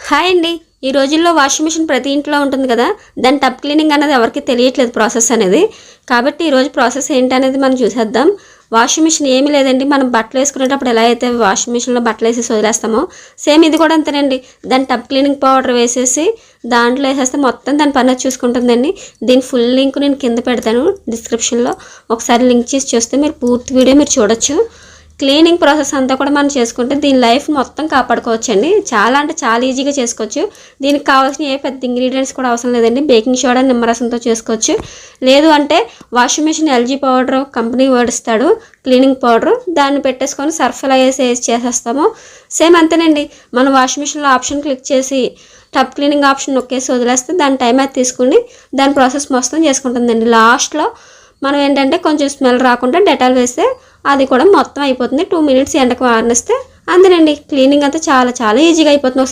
Hi అండి. ఈ రోజుల్లో వాషింగ్ మిషన్ ప్రతి ఇంట్లో ఉంటుంది కదా. దాని టబ్ క్లీనింగ్ అనేది ఎవరికి తెలియట్లేదు ప్రాసెస్ అనేది. కాబట్టి ఈరోజు ప్రాసెస్ ఏంటనేది మనం చూసేద్దాం. వాషింగ్ మిషన్ ఏమీ లేదండి, మనం బట్టలు వేసుకునేటప్పుడు ఎలా అయితే వాషింగ్ మిషన్లో బట్టలు వేసేసి వదిలేస్తామో సేమ్ ఇది కూడా అంతేనండి. దాని టబ్ క్లీనింగ్ పౌడర్ వేసేసి దాంట్లో వేసేస్తే మొత్తం దాని పని చూసుకుంటుందండి. దీని ఫుల్ లింక్ నేను కింద పెడతాను డిస్క్రిప్షన్లో. ఒకసారి లింక్ చేసి చూస్తే మీరు పూర్తి వీడియో మీరు చూడొచ్చు. క్లీనింగ్ ప్రాసెస్ అంతా కూడా మనం చేసుకుంటే దీని లైఫ్ మొత్తం కాపాడుకోవచ్చు అండి. చాలా అంటే చాలా ఈజీగా చేసుకోవచ్చు. దీనికి కావాల్సిన ఏ పెద్ద ఇంగ్రీడియంట్స్ కూడా అవసరం లేదండి. బేకింగ్ సోడా నిమ్మరసంతో చేసుకోవచ్చు. లేదు అంటే washing machine LG powder company వాడిస్తాడు క్లీనింగ్ పౌడర్, దాన్ని పెట్టేసుకొని సర్ఫ్లో వేసి చేసేస్తాము. సేమ్ అంతేనండి. మనం వాషింగ్ మిషన్లో ఆప్షన్ క్లిక్ చేసి టబ్ క్లీనింగ్ ఆప్షన్ నొక్కేసి వదిలేస్తే దాని టైం అయితే తీసుకుని దాని ప్రాసెస్ మొత్తం చేసుకుంటుందండి. లాస్ట్లో మనం ఏంటంటే కొంచెం స్మెల్ రాకుండా డెటాల్ వేస్తే అది కూడా మొత్తం అయిపోతుంది. 2 minutes ఎండకు ఆరనిస్తే అంతేనండి. క్లీనింగ్ అంతా చాలా చాలా ఈజీగా అయిపోతుంది.